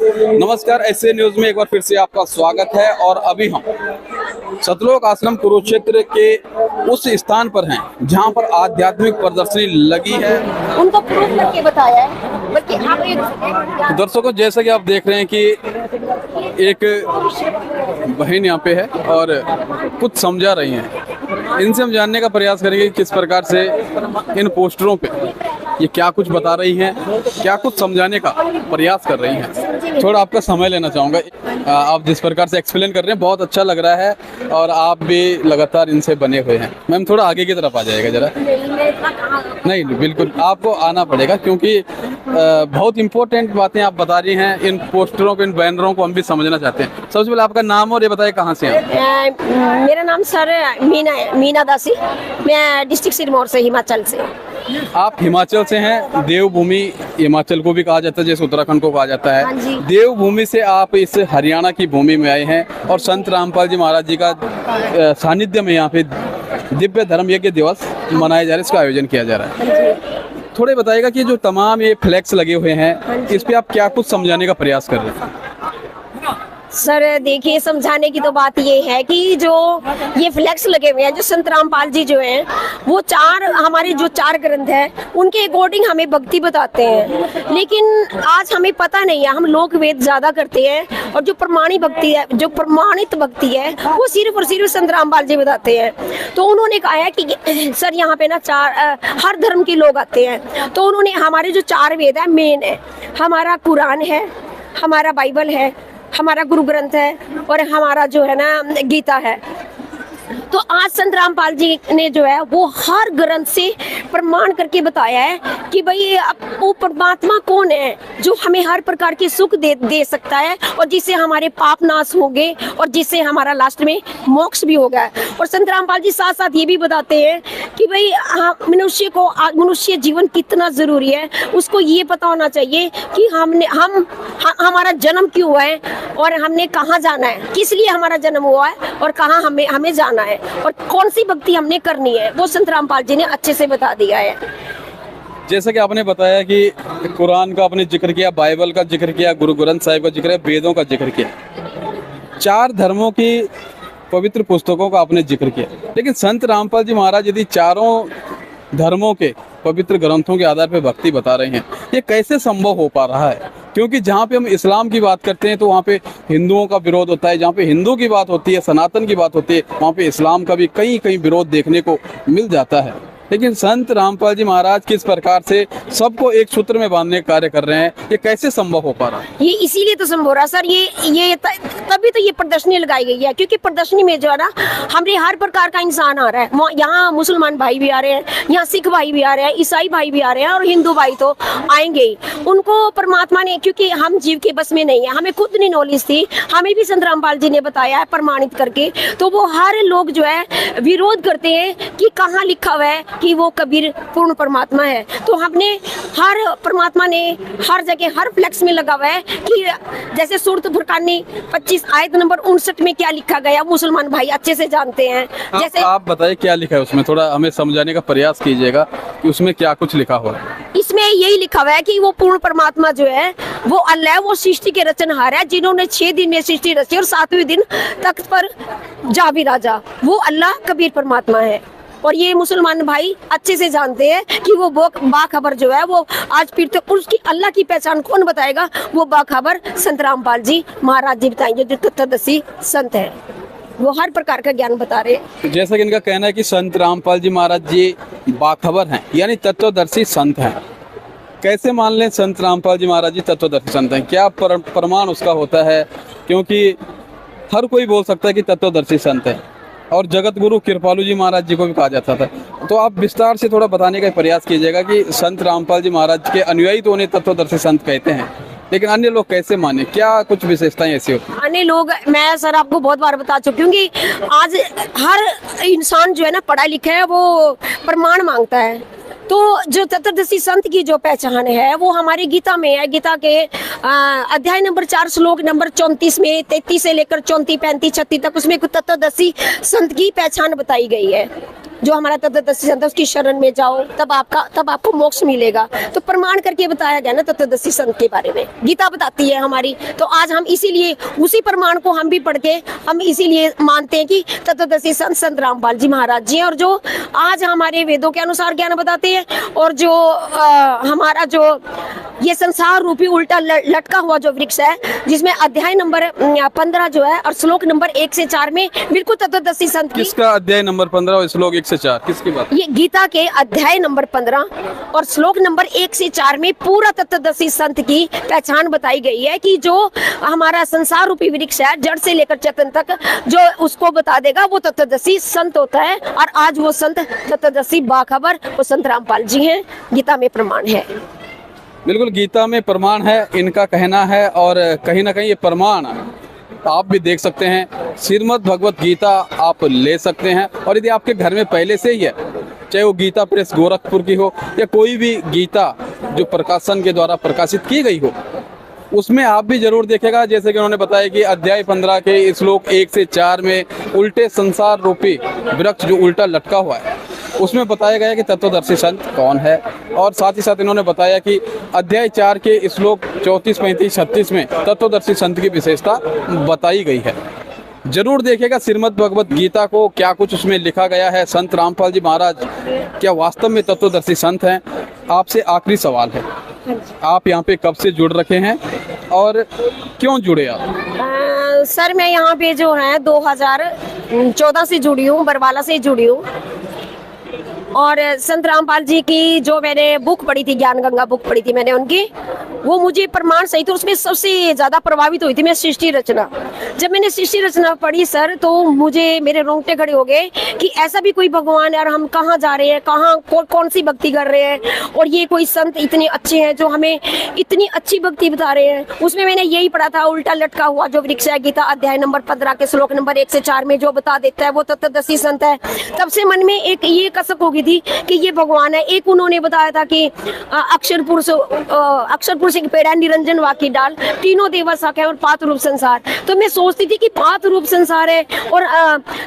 नमस्कार, ऐसे न्यूज में एक बार फिर से आपका स्वागत है। और अभी हम सतलोक आश्रम कुरुक्षेत्र के उस स्थान पर हैं जहां पर आध्यात्मिक प्रदर्शनी लगी है। उनको प्रूफ करके बताया है, बल्कि आप एक दर्शकों, जैसा कि आप देख रहे हैं कि एक बहन यहाँ पे है और कुछ समझा रही हैं। इनसे हम जानने का प्रयास करेंगे कि किस प्रकार से इन पोस्टरों पे ये क्या कुछ बता रही हैं, क्या कुछ समझाने का प्रयास कर रही हैं। थोड़ा आपका समय लेना चाहूँगा। आप जिस प्रकार से एक्सप्लेन कर रहे हैं बहुत अच्छा लग रहा है और आप भी लगातार इनसे बने हुए हैं। मैम थोड़ा आगे की तरफ आ जाएगा जरा। नहीं, बिल्कुल आपको आना पड़ेगा क्योंकि बहुत इंपॉर्टेंट बातें आप बता रही हैं। इन पोस्टरों को, इन बैनरों को हम भी समझना चाहते हैं। सबसे पहले आपका नाम और ये बताइए कहाँ से हैं। मेरा नाम सर मीना दासी, मैं डिस्ट्रिक्ट सिरमौर से, हिमाचल से। आप हिमाचल से हैं। देवभूमि हिमाचल को भी कहा जाता है, जैसे उत्तराखंड को कहा जाता हाँ जी। है। देवभूमि से आप इस हरियाणा की भूमि में आए हैं और संत रामपाल जी महाराज जी का सानिध्य में यहाँ पे दिव्य धर्म यज्ञ दिवस मनाया जा रहा है, इसका आयोजन किया जा रहा है। थोड़े बताइएगा कि जो तमाम ये फ्लैक्स लगे हुए हैं इस पे आप क्या कुछ समझाने का प्रयास कर रहे हैं। सर देखिए, समझाने की तो बात ये है कि जो ये फ्लैक्स लगे हुए हैं, जो संत रामपाल जी जो हैं वो हमारे जो 4 ग्रंथ हैं उनके अकॉर्डिंग हमें भक्ति बताते हैं। लेकिन आज हमें पता नहीं है, हम लोक वेद ज्यादा करते हैं और जो प्रमाणित भक्ति है, जो प्रमाणित भक्ति है वो सिर्फ और सिर्फ संत रामपाल जी बताते हैं। तो उन्होंने कहा है कि सर यहाँ पे ना हर धर्म के लोग आते हैं। तो उन्होंने हमारे जो 4 वेद है, मेन है हमारा कुरान है, हमारा बाइबल है, हमारा गुरु ग्रंथ है और हमारा जो है ना गीता है। तो आज संत रामपाल जी ने जो है वो हर ग्रंथ से प्रमाण करके बताया है कि भाई वो परमात्मा कौन है जो हमें हर प्रकार के सुख दे सकता है और जिससे हमारे पाप नाश होंगे और जिससे हमारा लास्ट में मोक्ष भी होगा। और संत रामपाल जी साथ साथ ये भी बताते हैं कि भाई मनुष्य जीवन कितना जरूरी है, उसको ये पता होना चाहिए कि हमारा जन्म क्यों हुआ है और हमने कहाँ जाना है, किस लिए हमारा जन्म हुआ है और कहाँ हमें जाना है और कौन सी भक्ति हमने करनी है, वो संत रामपाल जी ने अच्छे से बता दिया है। जैसा कि आपने बताया कि कुरान का आपने जिक्र किया, बाइबल का जिक्र किया, गुरु ग्रंथ साहिब का जिक्र है, वेदों का जिक्र किया, 4 धर्मों की पवित्र पुस्तकों का आपने जिक्र किया। लेकिन संत रामपाल जी महाराज यदि 4 धर्मों के पवित्र ग्रंथों के आधार पर भक्ति बता रहे हैं, ये कैसे संभव हो पा रहा है? क्योंकि जहाँ पे हम इस्लाम की बात करते हैं तो वहाँ पे हिंदुओं का विरोध होता है, जहाँ पे हिंदू की बात होती है, सनातन की बात होती है, वहाँ पे इस्लाम का भी कहीं विरोध देखने को मिल जाता है। लेकिन संत रामपाल जी महाराज किस प्रकार से सबको एक सूत्र में बांधने का कार्य कर रहे हैं, ये कैसे संभव हो पा रहा है? ये इसीलिए तो संभव हो रहा सर, ये तभी तो ये प्रदर्शनी लगाई गई है, क्योंकि प्रदर्शनी में जो है ना हमने हर प्रकार का इंसान आ रहा है। यहाँ मुसलमान भाई भी आ रहे हैं, यहाँ सिख भाई भी आ रहे हैं, ईसाई भाई भी आ रहे हैं और हिंदू भाई तो आएंगे ही। उनको परमात्मा ने, क्योंकि हम जीव के बस में नहीं है, हमें खुद नहीं नॉलेज थी, हमें भी संत रामपाल जी ने बताया है प्रमाणित करके। तो वो हर लोग जो है विरोध करते हैं कि कहाँ लिखा हुआ है कि वो कबीर पूर्ण परमात्मा है। तो हमने परमात्मा ने हर जगह हर फ्लेक्स में लगा हुआ है कि जैसे सूरत फुरकानी 25 आयत नंबर 59 में क्या लिखा गया मुसलमान भाई अच्छे से जानते हैं। जैसे आप बताइए क्या लिखा है उसमें, थोड़ा हमें समझाने का प्रयास कीजिएगा कि उसमें क्या कुछ लिखा हुआ है। इसमें यही लिखा हुआ है कि वो पूर्ण परमात्मा जो है वो अल्लाह है, वो सृष्टि के रचनहार है, जिन्होंने 6 दिन में सृष्टि रची और 7वें दिन तख्त पर जा भी राजा, वो अल्लाह कबीर परमात्मा है। और ये मुसलमान भाई अच्छे से जानते हैं कि वो बाखबर जो है वो आज फिर तो उसकी अल्लाह की पहचान कौन बताएगा, वो बाखबर संत रामपाल जी महाराज जी बताएंगे, जो तत्वदर्शी संत है, वो हर प्रकार का ज्ञान बता रहे हैं। जैसा कि इनका कहना है कि संत रामपाल जी महाराज जी बाखबर हैं, यानी तत्वदर्शी संत हैं। कैसे मान लें संत रामपाल जी महाराज जी तत्वदर्शी संत हैं? क्या प्रमाण उसका होता है? क्योंकि हर कोई बोल सकता है कि तत्वदर्शी संत है और जगत गुरु कृपालु जी महाराज जी को भी कहा जाता था। तो आप विस्तार से थोड़ा बताने का प्रयास कीजिएगा कि संत रामपाल जी महाराज के अनुयायी तो उन्हें तत्वदर्शी संत कहते हैं, लेकिन अन्य लोग कैसे माने, क्या कुछ विशेषताएं ऐसी होती हैं? अन्य लोग, मैं सर आपको बहुत बार बता चुकी हूँ कि आज हर इंसान जो है ना पढ़ा लिखा है, वो प्रमाण मांगता है। तो जो चतुर्दशी संत की जो पहचान है वो हमारी गीता में है। गीता के अध्याय नंबर 4 श्लोक नंबर 34 में 33 से लेकर 34, 35, 36 तक उसमें चतुर्दशी संत की पहचान बताई गई है। जो हमारा तत्वदर्शी संत है उसकी शरण में जाओ, तब आपको मोक्ष मिलेगा। तो प्रमाण करके बताया गया ना तत्वदर्शी संत के बारे में, गीता बताती है हमारी। तो आज हम इसीलिए उसी प्रमाण को हम भी पढ़ के हम इसीलिए मानते हैं कि तत्वदर्शी संत संत रामपाल जी महाराज जी हैं, और जो आज हमारे वेदों के अनुसार ज्ञान बताते हैं। और जो हमारा जो ये संसार रूपी उल्टा लटका हुआ जो वृक्ष है, जिसमें अध्याय नंबर 15 जो है और श्लोक नंबर 1 से 4 में बिल्कुल तत्वदर्शी संत की। किसका अध्याय नंबर 15 और श्लोक 1 से 4 किसकी बात? ये गीता के अध्याय नंबर 15 और श्लोक नंबर 1 से 4 में पूरा तत्वदर्शी संत की पहचान बताई गई है कि जो हमारा संसार रूपी वृक्ष है, जड़ से लेकर चेतन तक, जो उसको बता देगा वो तत्वदर्शी संत होता है। और आज वो संत तत्वदर्शी बाखबर वो संत रामपाल जी हैं, गीता में प्रमाण है। बिल्कुल गीता में प्रमाण है, इनका कहना है। और कहीं ना कहीं ये प्रमाण आप भी देख सकते हैं, श्रीमद् भगवत गीता आप ले सकते हैं। और यदि आपके घर में पहले से ही है, चाहे वो गीता प्रेस गोरखपुर की हो या कोई भी गीता जो प्रकाशन के द्वारा प्रकाशित की गई हो, उसमें आप भी जरूर देखेगा। जैसे कि उन्होंने बताया कि अध्याय 15 के श्लोक 1 से 4 में उल्टे संसार रूपी वृक्ष जो उल्टा लटका हुआ है, उसमें बताया गया कि तत्वदर्शी संत कौन है। और साथ ही साथ इन्होंने बताया कि अध्याय 4 के श्लोक 34, 35, 36 में तत्वदर्शी संत की विशेषता बताई गई है। जरूर देखिएगा श्रीमद् भगवत गीता को, क्या कुछ उसमें लिखा गया है। संत रामपाल जी महाराज क्या वास्तव में तत्वदर्शी संत हैं? आपसे आखिरी सवाल है, आप यहाँ पे कब से जुड़ रखे हैं और क्यों जुड़े आप? सर मैं यहाँ पे जो है 2014 से जुड़ी हूँ, बरवाला से जुड़ी हूँ। और संत रामपाल जी की जो मैंने बुक पढ़ी थी, ज्ञान गंगा बुक पढ़ी थी मैंने उनकी, वो मुझे प्रमाण सही तो उसमें सबसे ज्यादा प्रभावित हुई थी मैं सृष्टि रचना। जब मैंने सृष्टि रचना पढ़ी सर, तो मुझे मेरे रोंगटे खड़े हो गए कि ऐसा भी कोई भगवान है और हम कहाँ जा रहे हैं, कहाँ कौन सी भक्ति कर रहे हैं, और ये कोई संत इतने अच्छे हैं जो हमें इतनी अच्छी भक्ति बता रहे हैं। उसमें मैंने यही पढ़ा था, उल्टा लटका हुआ जो वृक्ष है, गीता अध्याय नंबर 15 के श्लोक नंबर 1 से 4 में जो बता देता है वो तत्वदर्शी संत है। तब से मन में एक ये कसक होगी थी कि ये भगवान है। एक उन्होंने बताया था कि अक्षर पुरुष एक पेड़ है, निरंजन वाकी डाल, तीनों देवा शाखा है और पात रूप संसार। तो मैं सोचती थी कि पात रूप संसार है और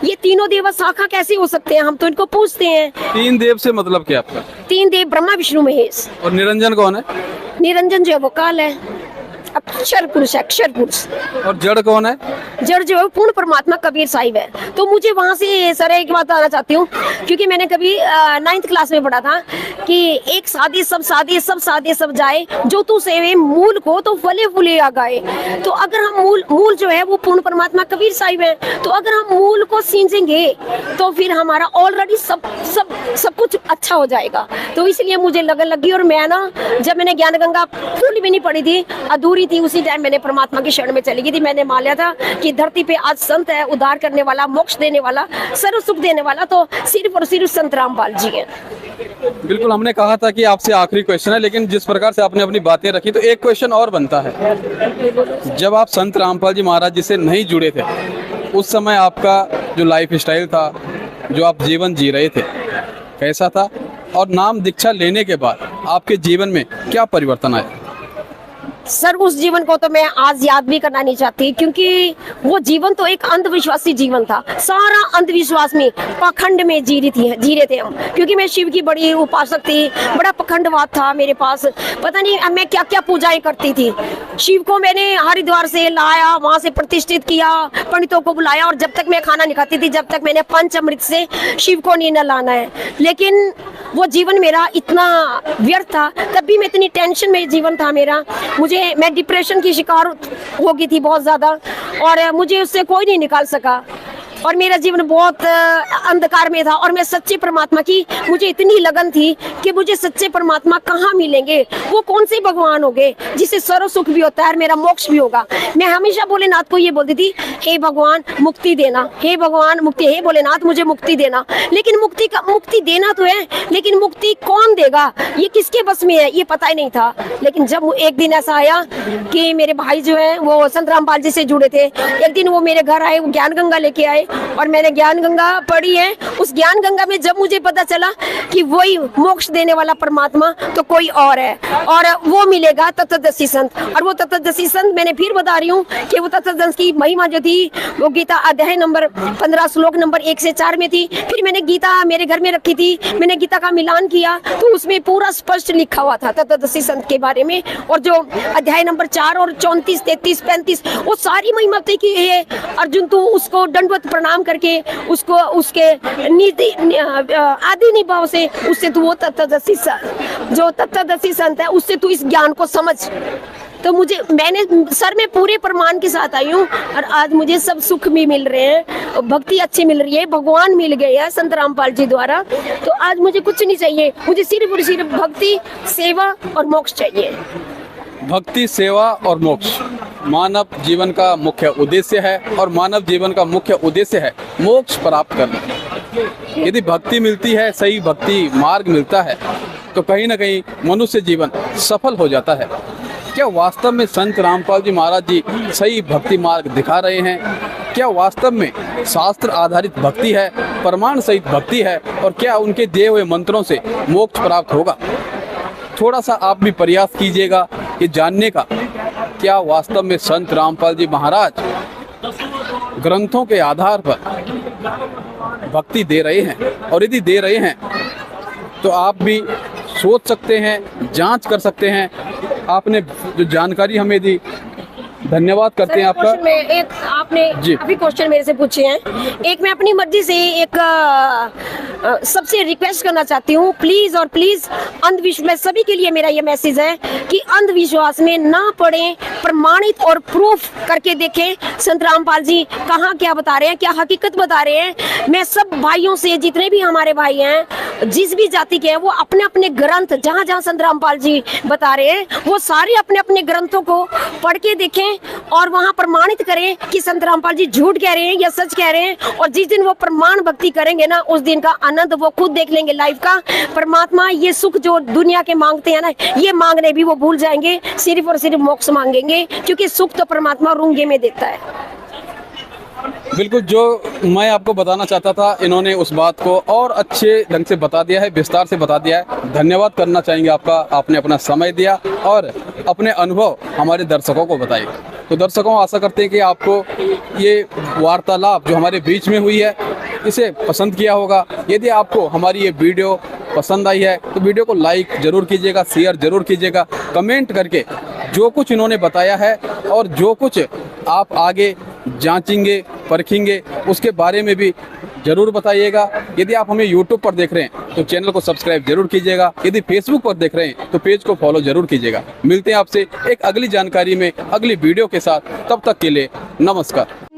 ये तीनों देवा शाखा कैसे हो सकते हैं, हम तो इनको पूछते हैं। 3 देव से मतलब क्या आपका? 3 देव ब्रह्मा विष्णु महेश। और निरंजन कौन है? निरंजन जो है वो काल है, अक्षर पुरुष है, अक्षर पुरुष। और जड़ कौन है? जड़ जो है पूर्ण परमात्मा कबीर साहिब है। तो मुझे वहाँ से सर एक बात आना चाहती हूँ, क्योंकि मैंने कभी 9th क्लास में पढ़ा था कि एक सादे सब सादे सब जाए, जो तू सेवे मूल को तो फले फूले आ गाए। तो अगर हम मूल जो है वो पूर्ण परमात्मा कबीर साहिब है, तो अगर हम मूल को सींचेंगे तो फिर हमारा ऑलरेडी सब कुछ अच्छा हो जाएगा। तो इसलिए मुझे लगन लगी। और मैं ना, जब मैंने ज्ञान गंगा फूल भी नहीं पढ़ी थी, अधूरी थी, उसी टाइम मैंने परमात्मा की शरण में चली गई थी। मैंने मान लिया था कि धरती पे आज संत है, उद्धार करने वाला, मोक्ष देने वाला, सर्व सुख देने वाला तो सिर्फ और सिर्फ संत रामपाल जी हैं। बिल्कुल, हमने कहा था कि आपसे आखिरी क्वेश्चन है, लेकिन जिस प्रकार से आपने अपनी बातें रखी तो एक क्वेश्चन और बनता है। जब आप संत रामपाल जी महाराज जी से नहीं जुड़े थे, उस समय आपका जो लाइफ स्टाइल था, जो आप जीवन जी रहे थे, कैसा था? और नाम दीक्षा लेने के बाद आपके जीवन में क्या परिवर्तन आया? सर उस जीवन को तो मैं आज याद भी करना नहीं चाहती, क्योंकि वो जीवन तो एक अंधविश्वासी जीवन था। सारा अंधविश्वास में, पाखंड में जी रहे थे हम, क्योंकि मैं शिव की बड़ी उपासक थी, बड़ा पखंडवाद था मेरे पास। पता नहीं मैं क्या क्या पूजाएं करती थी। शिव को मैंने हरिद्वार से लाया, वहां से प्रतिष्ठित किया, पंडितों को बुलाया, और जब तक मैं खाना नहीं खाती थी, जब तक मैंने पंचामृत से शिव को नहीं नहलाना है। लेकिन वो जीवन मेरा इतना व्यर्थ था, तब भी मैं इतनी टेंशन में जीवन था मेरा। मैं डिप्रेशन की शिकार हो गई थी बहुत ज्यादा, और मुझे उससे कोई नहीं निकाल सका, और मेरा जीवन बहुत अंधकार में था। और मैं सच्चे परमात्मा की, मुझे इतनी लगन थी कि मुझे सच्चे परमात्मा कहाँ मिलेंगे, वो कौन से भगवान होंगे जिससे सर्व सुख भी होता है और मेरा मोक्ष भी होगा। मैं हमेशा भोलेनाथ को ये बोलती थी, हे भगवान मुक्ति देना, हे भगवान मुक्ति, हे भोलेनाथ मुझे मुक्ति देना। लेकिन मुक्ति देना तो है, लेकिन मुक्ति कौन देगा, ये किसके बस में है, ये पता ही नहीं था। लेकिन जब एक दिन ऐसा आया कि मेरे भाई जो है वो संत रामपाल जी से जुड़े थे, एक दिन वो मेरे घर आए, वो ज्ञान गंगा लेके आए, और मैंने ज्ञान गंगा पढ़ी है। उस ज्ञान गंगा में जब मुझे पता चला कि वही मोक्ष देने वाला परमात्मा तो कोई और है, और वो मिलेगा तत्वदर्शी संत। और वो तत्वदर्शी संत, मैंने फिर बता रही हूँ कि वो तत्वदर्शी की महिमा जो थी वो गीता अध्याय नंबर 15 श्लोक नंबर 1 से 4 में थी। फिर मैंने गीता मेरे घर में रखी थी, मैंने गीता का मिलान किया तो उसमें पूरा स्पष्ट लिखा हुआ था तत्वदर्शी संत के बारे में। और जो अध्याय नंबर 4 और 34, 33, 35 वो सारी महिमा थी कि ये अर्जुन तू उसको दंडवत प्रणाम करके उसको उसके आदि निभाव से उससे तू वो तत्वदर्शी जो तत्वदर्शी संत है उससे तू इस ज्ञान को समझ। तो मैंने सर में पूरे प्रमाण के साथ आई हूँ और आज मुझे सब सुख भी मिल रहे हैं, भक्ति अच्छी मिल रही है, भगवान मिल गए हैं संत रामपाल जी द्वारा। तो आज मुझे कुछ नहीं चाहिए, मुझे सिर्फ और सिर्फ भक्ति, सेवा और मोक्ष चाहिए। भक्ति, सेवा और मोक्ष मानव जीवन का मुख्य उद्देश्य है, और मानव जीवन का मुख्य उद्देश्य है मोक्ष प्राप्त करना। यदि भक्ति मिलती है, सही भक्ति मार्ग मिलता है, तो कहीं ना कहीं मनुष्य जीवन सफल हो जाता है। क्या वास्तव में संत रामपाल जी महाराज जी सही भक्ति मार्ग दिखा रहे हैं? क्या वास्तव में शास्त्र आधारित भक्ति है, प्रमाण सहित भक्ति है, और क्या उनके दिए हुए मंत्रों से मोक्ष प्राप्त होगा? थोड़ा सा आप भी प्रयास कीजिएगा ये जानने का, क्या वास्तव में संत रामपाल जी महाराज ग्रंथों के आधार पर भक्ति दे रहे हैं? और यदि दे रहे हैं तो आप भी सोच सकते हैं, जांच कर सकते हैं। आपने जो जानकारी हमें दी, धन्यवाद करते हैं आपका। एक आपने अभी क्वेश्चन मेरे से पूछे हैं, एक मैं अपनी मर्जी से एक सबसे रिक्वेस्ट करना चाहती हूँ, प्लीज और प्लीज अंधविश्वास, सभी के लिए मेरा ये मैसेज है कि अंधविश्वास में ना पड़े, प्रमाणित और प्रूफ करके देखें संत रामपाल जी कहाँ क्या बता रहे हैं, क्या हकीकत बता रहे हैं। मैं सब भाइयों से, जितने भी हमारे भाई हैं जिस भी जाति के हैं, वो अपने अपने ग्रंथ जहाँ जहाँ संत रामपाल जी बता रहे हैं वो सारे अपने अपने ग्रंथों को पढ़ के देखें और वहाँ प्रमाणित करें कि संत रामपाल जी झूठ कह रहे हैं या सच कह रहे हैं। और जिस दिन वो प्रमाण भक्ति करेंगे ना, उस दिन का आनंद वो खुद देख लेंगे लाइफ का। परमात्मा ये सुख जो दुनिया के मांगते हैं ना, ये मांगने भी वो भूल जाएंगे, सिर्फ और सिर्फ मोक्ष मांगेंगे, क्योंकि सुख तो परमात्मा रूंगे में देता है। बिल्कुल, जो मैं आपको बताना चाहता था इन्होंने उस बात को और अच्छे ढंग से बता दिया है, विस्तार से बता दिया है। धन्यवाद करना चाहेंगे आपका, आपने अपना समय दिया और अपने अनुभव हमारे दर्शकों को बताए। तो दर्शकों, आशा करते हैं कि आपको ये वार्तालाप जो हमारे बीच में हुई है इसे पसंद किया होगा। यदि आपको हमारी ये वीडियो पसंद आई है तो वीडियो को लाइक जरूर कीजिएगा, शेयर जरूर कीजिएगा, कमेंट करके जो कुछ इन्होंने बताया है और जो कुछ आप आगे जांचेंगे, परखेंगे, उसके बारे में भी जरूर बताइएगा। यदि आप हमें YouTube पर देख रहे हैं तो चैनल को सब्सक्राइब जरूर कीजिएगा। यदि Facebook पर देख रहे हैं तो पेज को फॉलो जरूर कीजिएगा। मिलते हैं आपसे एक अगली जानकारी में, अगली वीडियो के साथ। तब तक के लिए नमस्कार।